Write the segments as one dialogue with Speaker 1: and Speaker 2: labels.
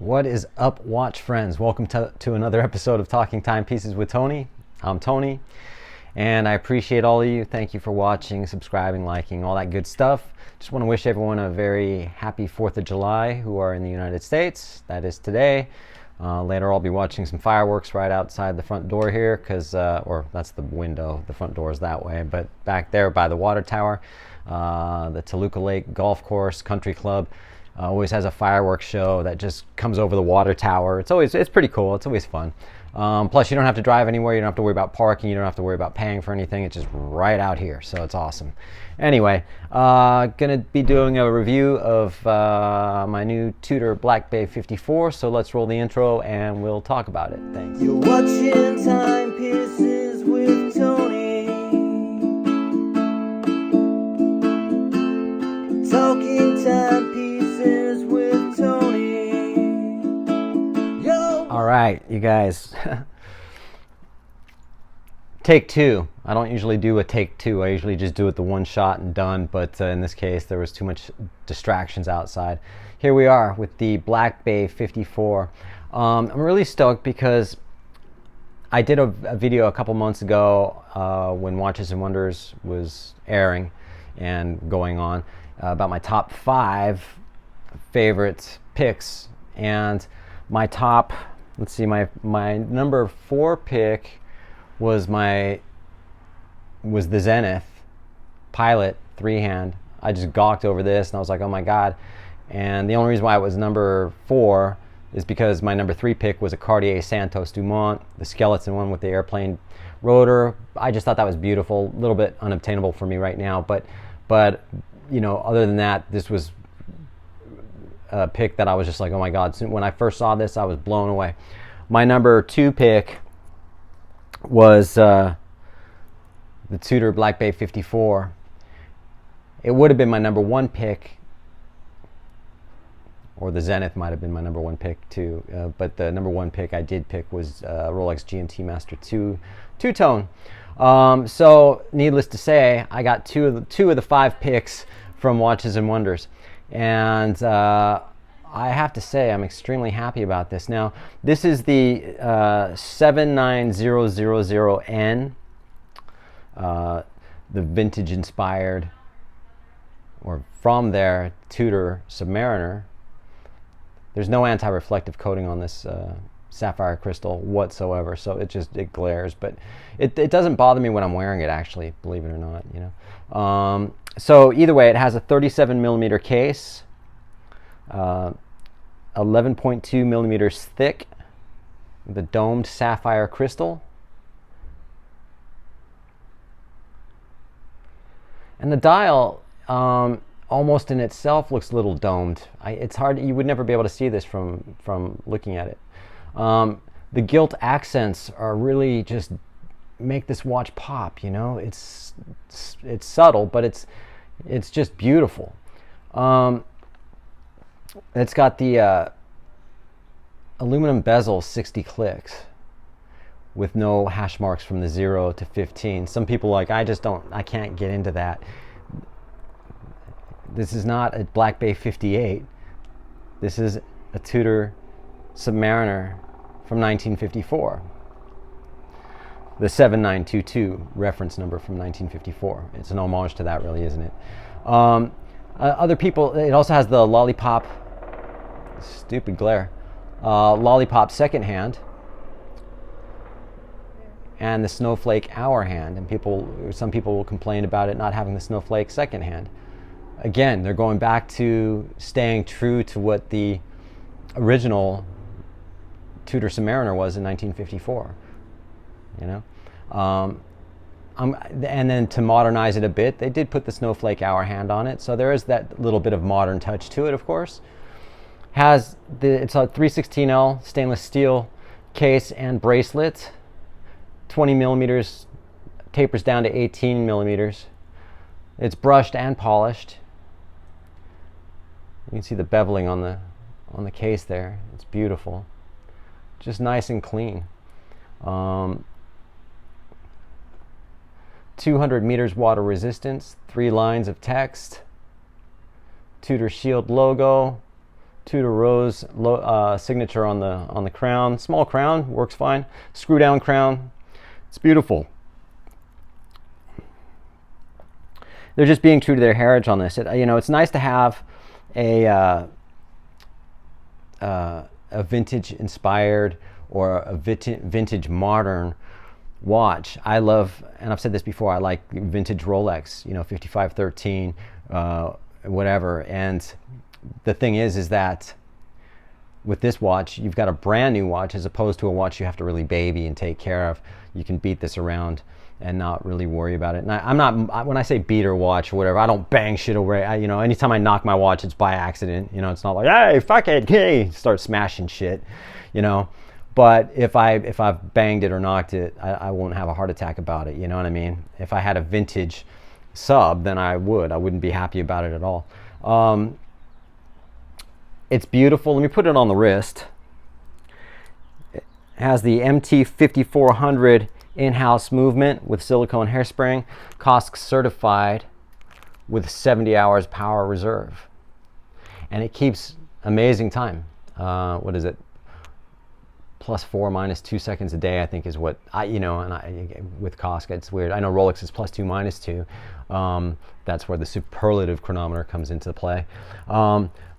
Speaker 1: What is up, watch friends? Welcome to another episode of Talking Timepieces with Tony. I'm Tony, and I appreciate all of you. Thank you for watching, subscribing, liking, all that good stuff. Just want to wish everyone a very happy 4th of July who are in the United States. That is today. Later I'll be watching some fireworks right outside the front door here, or that's the window, the front door is that way, but back there by the water tower, the Toluca Lake Golf Course Country Club always has a fireworks show that just comes over the water tower. It's pretty cool. It's always fun. Plus you don't have to drive anywhere. You don't have to worry about parking. You don't have to worry about paying for anything. It's just right out here, so it's awesome. Anyway, gonna be doing a review of my new Tudor Black Bay 54, so let's roll the intro and we'll talk about it. Thanks.
Speaker 2: You're watching Timepieces with Tony, talking timepieces with Tony. Yo.
Speaker 1: All right, you guys. Take two. I don't usually do a take two. I usually just do it the one shot and done, but in this case there was too much distractions outside. Here we are with the Black Bay 54. I'm really stoked because I did a video a couple months ago when Watches and Wonders was airing and going on about my top 5 favorite picks, and my top, let's see, my number 4 pick was the Zenith Pilot 3-hand. I just gawked over this and I was like, oh my god. And the only reason why it was number 4 is because my number 3 pick was a Cartier Santos Dumont, the skeleton one with the airplane rotor. I just thought that was beautiful. A little bit unobtainable for me right now, but you know, other than that, this was a pick that I was just like, oh my god. So when I first saw this, I was blown away. My number 2 pick was the Tudor Black Bay 54. It would have been my number 1 pick, or the Zenith might have been my number 1 pick too, but the number 1 pick I did pick was Rolex GMT Master 2 two-tone. So needless to say, I got two of the 5 picks from Watches and Wonders, and I have to say I'm extremely happy about this. Now, this is the 79000N, the vintage inspired, or from their Tudor Submariner. There's no anti-reflective coating on this sapphire crystal whatsoever, so it glares, but it doesn't bother me when I'm wearing it, actually, believe it or not, you know. So either way, it has a 37 millimeter case, 11.2 millimeters thick, the domed sapphire crystal, and the dial almost in itself looks a little domed. It's hard, you would never be able to see this from looking at it. The gilt accents are really just make this watch pop, you know. It's subtle, but it's just beautiful. It's got the aluminum bezel 60 clicks with no hash marks from the 0 to 15. Some people are like, I can't get into that. This is not a Black Bay 58. This is a Tudor Submariner from 1954. The 7922 reference number from 1954. It's an homage to that, really, isn't it? Other people, it also has the Lollipop, stupid glare, Lollipop second hand, and the Snowflake hour hand. And some people will complain about it not having the Snowflake second hand. Again, they're going back to staying true to what the original Tudor Submariner was in 1954, you know. And then to modernize it a bit, they did put the Snowflake hour hand on it, so there is that little bit of modern touch to it, of course. It's a 316L stainless steel case and bracelet, 20 millimeters, tapers down to 18 millimeters. It's brushed and polished. You can see the beveling on the case there. It's beautiful, just nice and clean. 200 meters water resistance, 3 lines of text, Tudor Shield logo, Tudor Rose signature on the crown. Small crown, works fine. Screw down crown. It's beautiful. They're just being true to their heritage on this. It's nice to have a vintage inspired or a vintage modern watch. I love, and I've said this before, I like vintage Rolex, 5513, whatever. And the thing is that with this watch, you've got a brand new watch as opposed to a watch you have to really baby and take care of. You can beat this around and not really worry about it. And I'm not, when I say beat or watch or whatever, I don't bang shit away. Anytime I knock my watch, it's by accident. It's not like, hey, fuck it, hey, start smashing shit, But if I've banged it or knocked it, I won't have a heart attack about it. You know what I mean? If I had a vintage sub, then I wouldn't be happy about it at all. It's beautiful. Let me put it on the wrist. It has the MT5400 in-house movement with silicone hairspring, COSC certified with 70 hours power reserve. And it keeps amazing time. What is it? +4, -2 seconds a day, I think is what with COSC, it's weird. I know Rolex is +2, -2. That's where the superlative chronometer comes into play.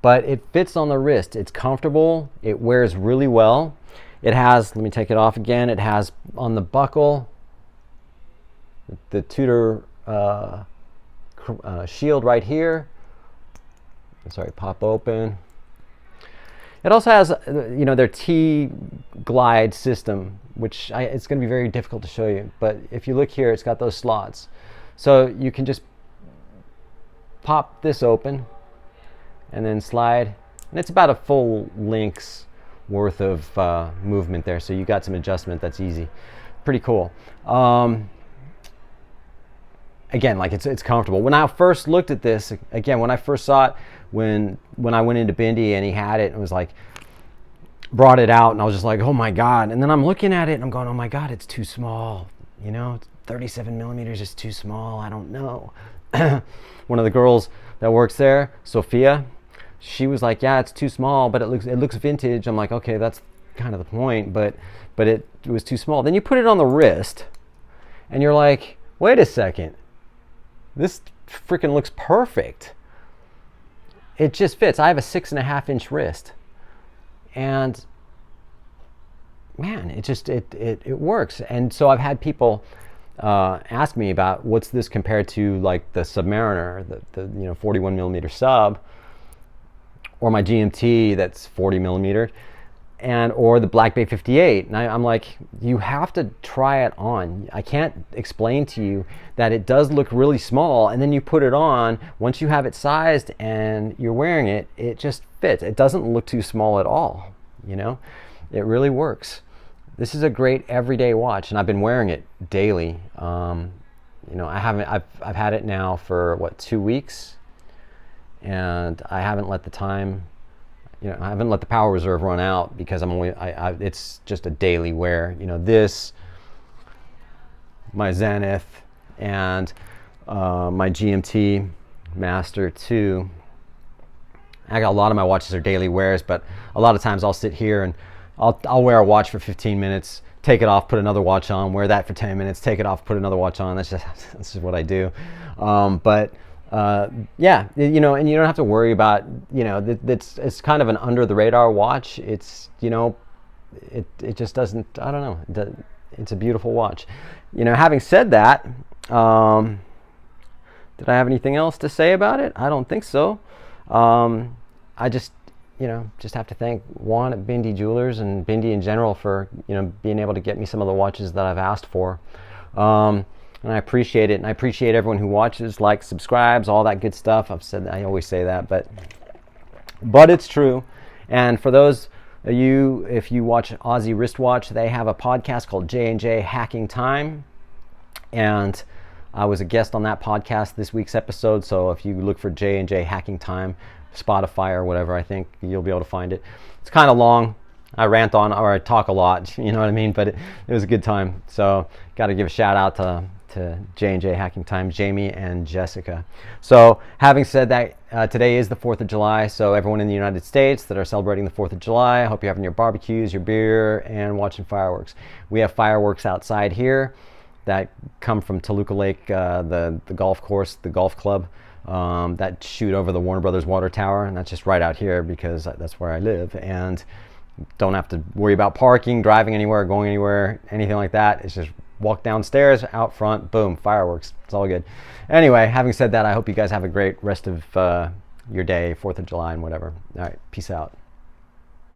Speaker 1: But it fits on the wrist. It's comfortable. It wears really well. It has, let me take it off again. It has on the buckle the Tudor shield right here. Sorry, pop open. It also has, their T-glide system, which it's going to be very difficult to show you. But if you look here, it's got those slots. So you can just pop this open and then slide. And it's about a full link's worth of movement there. So you got some adjustment. That's easy. Pretty cool. Again, like it's comfortable. When I first looked at this, again, when I first saw it, when I went into Bindi and he had it and was like, brought it out, and I was just like, oh my God. And then I'm looking at it and I'm going, oh my God, it's too small. 37 millimeters is too small. I don't know. One of the girls that works there, Sophia, she was like, yeah, it's too small, but it looks vintage. I'm like, okay, that's kind of the point, but it was too small. Then you put it on the wrist and you're like, wait a second. This freaking looks perfect. It just fits. I have a 6.5-inch wrist, and man, it works. And so I've had people ask me about what's this compared to like the Submariner, the 41 millimeter sub, or my GMT that's 40 millimeter, or the Black Bay 58. And I'm like, you have to try it on. I can't explain to you that it does look really small, and then you put it on, once you have it sized and you're wearing it, it just fits. It doesn't look too small at all, It really works. This is a great everyday watch, and I've been wearing it daily. I've had it now for 2 weeks, and I haven't let the time, I haven't let the power reserve run out because it's just a daily wear. This, my Zenith, and my GMT Master 2. I got a lot of my watches are daily wears, but a lot of times I'll sit here and I'll wear a watch for 15 minutes, take it off, put another watch on, wear that for 10 minutes, take it off, put another watch on. That's just what I do. Yeah, and you don't have to worry about, it's kind of an under the radar watch. It's, it just doesn't, I don't know. It's a beautiful watch. Having said that, did I have anything else to say about it? I don't think so. I just have to thank Juan at Bindi Jewelers and Bindi in general for, being able to get me some of the watches that I've asked for. And I appreciate it. And I appreciate everyone who watches, likes, subscribes, all that good stuff. I always say that, but it's true. And for those of you, if you watch Aussie Wristwatch, they have a podcast called J&J Hacking Time. And I was a guest on that podcast this week's episode. So if you look for J&J Hacking Time, Spotify or whatever, I think you'll be able to find it. It's kind of long. I rant on or I talk a lot, you know what I mean? But it was a good time. So got to give a shout out to J&J Hacking Time, Jamie and Jessica. So having said that, today is the 4th of July. So everyone in the United States that are celebrating the 4th of July, I hope you're having your barbecues, your beer, and watching fireworks. We have fireworks outside here that come from Toluca Lake, the golf course, the golf club, that shoot over the Warner Brothers water tower. And that's just right out here because that's where I live. And don't have to worry about parking, driving anywhere, going anywhere, anything like that. It's just walk downstairs, out front, boom, fireworks. It's all good. Anyway, having said that, I hope you guys have a great rest of your day, 4th of July and whatever. All right, peace out.